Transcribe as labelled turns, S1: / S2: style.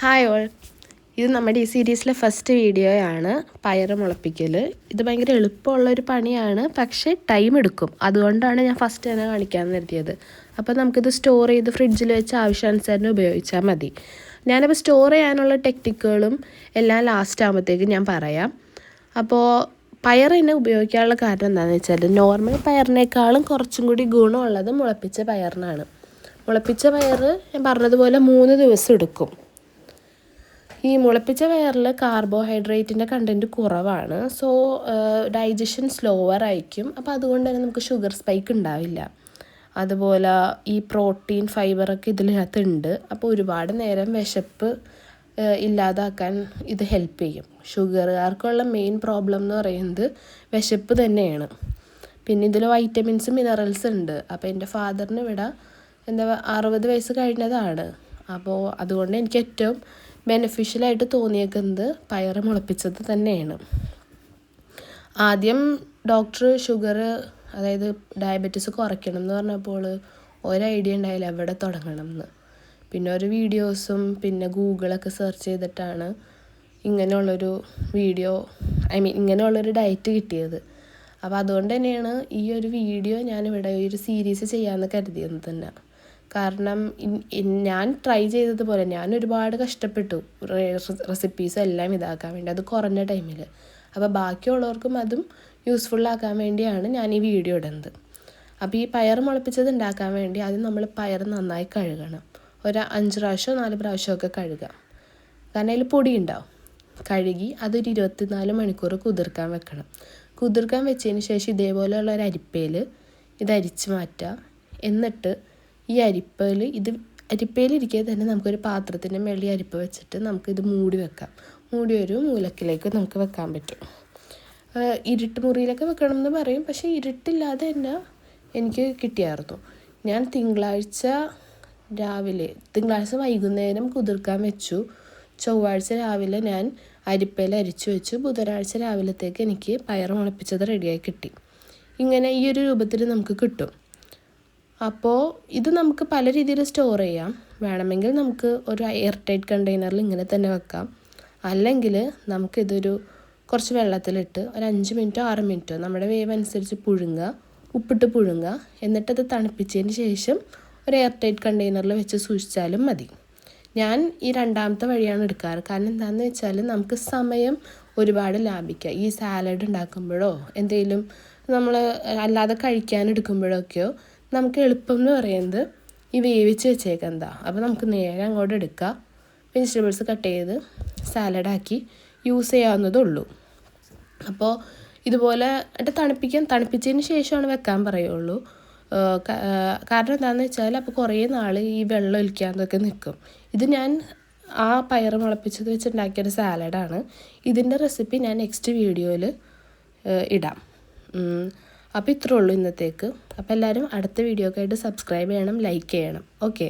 S1: Hi all, ഇത് നമ്മുടെ ഈ സീരീസിലെ ഫസ്റ്റ് വീഡിയോയാണ് പയർ മുളപ്പിക്കൽ. ഇത് ഭയങ്കര എളുപ്പമുള്ളൊരു പണിയാണ്, പക്ഷേ ടൈം എടുക്കും. അതുകൊണ്ടാണ് ഞാൻ ഫസ്റ്റ് തന്നെ കാണിക്കാമെന്ന് കരുതിയത്. അപ്പോൾ നമുക്കിത് സ്റ്റോർ ചെയ്ത് ഫ്രിഡ്ജിൽ വെച്ച് ആവശ്യാനുസരണം ഉപയോഗിച്ചാൽ മതി. ഞാനപ്പോൾ സ്റ്റോർ ചെയ്യാനുള്ള ടെക്നിക്കുകളും എല്ലാം ലാസ്റ്റ് ആകുമ്പോഴത്തേക്ക് ഞാൻ പറയാം. അപ്പോൾ പയർ തന്നെ ഉപയോഗിക്കാനുള്ള കാരണം എന്താണെന്ന് വെച്ചാൽ, നോർമൽ പയറിനേക്കാളും കുറച്ചും കൂടി ഗുണമുള്ളത് മുളപ്പിച്ച പയറിനാണ്. മുളപ്പിച്ച പയർ ഞാൻ പറഞ്ഞതുപോലെ 3 ദിവസം എടുക്കും. ഈ മുളപ്പിച്ച പയറിൽ കാർബോഹൈഡ്രേറ്റിൻ്റെ കണ്ടൻറ്റ് കുറവാണ്. സോ ഡൈജഷൻ സ്ലോവർ ആയിരിക്കും. അപ്പോൾ അതുകൊണ്ട് തന്നെ നമുക്ക് ഷുഗർ സ്പൈക്ക് ഉണ്ടാവില്ല. അതുപോലെ ഈ പ്രോട്ടീൻ ഫൈബറൊക്കെ ഇതിനകത്തുണ്ട്. അപ്പോൾ ഒരുപാട് നേരം വിശപ്പ് ഇല്ലാതാക്കാൻ ഇത് ഹെൽപ്പ് ചെയ്യും. ഷുഗറുകാർക്കുള്ള മെയിൻ പ്രോബ്ലം എന്ന് പറയുന്നത് വിശപ്പ് തന്നെയാണ്. പിന്നെ ഇതിൽ വൈറ്റമിൻസ് മിനറൽസ് ഉണ്ട്. അപ്പോൾ എൻ്റെ ഫാദറിന് ഇവിടെ 60 വയസ്സ് കഴിഞ്ഞതാണ്. അപ്പോൾ അതുകൊണ്ട് എനിക്ക് ഏറ്റവും ബെനിഫിഷ്യലായിട്ട് തോന്നിയേക്കുന്നത് പയർ മുളപ്പിച്ചത് തന്നെയാണ്. ആദ്യം ഡോക്ടർ ഷുഗർ, അതായത് ഡയബറ്റീസ് കുറയ്ക്കണം എന്ന് പറഞ്ഞപ്പോൾ ഒരു ഐഡിയ ഉണ്ടായില്ല എവിടെ തുടങ്ങണം എന്ന്. പിന്നെ ഒരു വീഡിയോസും പിന്നെ ഗൂഗിളൊക്കെ സെർച്ച് ചെയ്തിട്ടാണ് ഇങ്ങനെയുള്ളൊരു ഇങ്ങനെയുള്ളൊരു ഡയറ്റ് കിട്ടിയത്. അപ്പോൾ അതുകൊണ്ട് തന്നെയാണ് ഈ ഒരു വീഡിയോ ഞാനിവിടെ ഒരു സീരീസ് ചെയ്യാമെന്ന് കരുതിയത് തന്നെ. കാരണം ഞാൻ ട്രൈ ചെയ്തതുപോലെ ഞാൻ ഒരുപാട് കഷ്ടപ്പെട്ടു റെസിപ്പീസ് എല്ലാം ഇതാക്കാൻ വേണ്ടി, അത് കുറഞ്ഞ ടൈമിൽ. അപ്പോൾ ബാക്കിയുള്ളവർക്കും അതും യൂസ്ഫുള്ളാക്കാൻ വേണ്ടിയാണ് ഞാൻ ഈ വീഡിയോ ഇടുന്നത്. അപ്പോൾ ഈ പയർ മുളപ്പിച്ചത് ഉണ്ടാക്കാൻ വേണ്ടി ആദ്യം നമ്മൾ പയർ നന്നായി കഴുകണം. ഒരു 5 പ്രാവശ്യമോ 4 പ്രാവശ്യമൊക്കെ കഴുകാം. കാരണം അതിൽ പൊടി ഉണ്ടാവും. കഴുകി അതൊരു 24 മണിക്കൂർ കുതിർക്കാൻ വെക്കണം. കുതിർക്കാൻ വെച്ചതിന് ശേഷം ഇതേപോലെയുള്ള ഒരു അരിപ്പയിൽ ഇത് അരിച്ച് മാറ്റുക. എന്നിട്ട് ഈ അരിപ്പയിലിരിക്കെ തന്നെ നമുക്കൊരു പാത്രത്തിൻ്റെ മേളിൽ അരിപ്പ വെച്ചിട്ട് നമുക്കിത് മൂടി വെക്കാം. മൂടി ഒരു മൂലക്കിലേക്ക് നമുക്ക് വെക്കാൻ പറ്റും. ഇരുട്ട് മുറിയിലൊക്കെ വെക്കണം എന്ന് പറയും, പക്ഷേ ഇരുട്ടില്ലാതെ തന്നെ എനിക്ക് കിട്ടിയായിരുന്നു. ഞാൻ തിങ്കളാഴ്ച വൈകുന്നേരം കുതിർക്കാൻ വെച്ചു. ചൊവ്വാഴ്ച രാവിലെ ഞാൻ അരിപ്പയിൽ അരിച്ചു വെച്ചു. ബുധനാഴ്ച രാവിലത്തേക്ക് എനിക്ക് പയർ മുളപ്പിച്ചത് റെഡിയായി കിട്ടി. ഇങ്ങനെ ഈ ഒരു രൂപത്തിൽ നമുക്ക് കിട്ടും. അപ്പോൾ ഇത് നമുക്ക് പല രീതിയിൽ സ്റ്റോർ ചെയ്യാം. വേണമെങ്കിൽ നമുക്ക് ഒരു എയർ ടൈറ്റ് കണ്ടെയ്നറിൽ ഇങ്ങനെ തന്നെ വെക്കാം. അല്ലെങ്കിൽ നമുക്കിതൊരു കുറച്ച് വെള്ളത്തിലിട്ട് ഒരു 5 മിനിറ്റോ 6 മിനിറ്റോ നമ്മുടെ വേവ് അനുസരിച്ച് പുഴുങ്ങുക, ഉപ്പിട്ട് പുഴുങ്ങുക. എന്നിട്ടത് തണുപ്പിച്ചതിന് ശേഷം ഒരു എയർ ടൈറ്റ് കണ്ടെയ്നറിൽ വെച്ച് സൂക്ഷിച്ചാലും മതി. ഞാൻ ഈ രണ്ടാമത്തെ വഴിയാണ് എടുക്കാറ്. കാരണം എന്താണെന്ന് വെച്ചാൽ നമുക്ക് സമയം ഒരുപാട് ലാഭിക്കാം. ഈ സാലഡ് ഉണ്ടാക്കുമ്പോഴോ എന്തെങ്കിലും നമ്മൾ അല്ലാതെ കഴിക്കാനെടുക്കുമ്പോഴൊക്കെയോ നമുക്ക് എളുപ്പം എന്ന് പറയുന്നത് ഈ വേവിച്ച് വെച്ചേക്കെന്താ. അപ്പോൾ നമുക്ക് നേരെ അങ്ങോട്ട് എടുക്കുക, വെജിറ്റബിൾസ് കട്ട് ചെയ്ത് സാലഡാക്കി യൂസ് ചെയ്യാവുന്നതേ ഉള്ളൂ. അപ്പോൾ ഇതുപോലെ തണുപ്പിച്ചതിന് ശേഷമാണ് വെക്കാൻ പറയുള്ളൂ. കാരണം എന്താണെന്ന് വെച്ചാൽ അപ്പോൾ കുറേ നാൾ ഈ വെള്ളം ഒലിക്കാതൊക്കെ നിൽക്കും. ഇത് ഞാൻ ആ പയർ മുളപ്പിച്ചത് വെച്ചുണ്ടാക്കിയൊരു സാലഡാണ്. ഇതിൻ്റെ റെസിപ്പി ഞാൻ നെക്സ്റ്റ് വീഡിയോയിൽ ഇടാം. അപ്പോൾ ഇത്രേ ഉള്ളൂ ഇന്നത്തേക്ക്. അപ്പോൾ എല്ലാവരും അടുത്ത വീഡിയോക്കായിട്ട് സബ്സ്ക്രൈബ് ചെയ്യണം, ലൈക്ക് ചെയ്യണം. ഓക്കെ.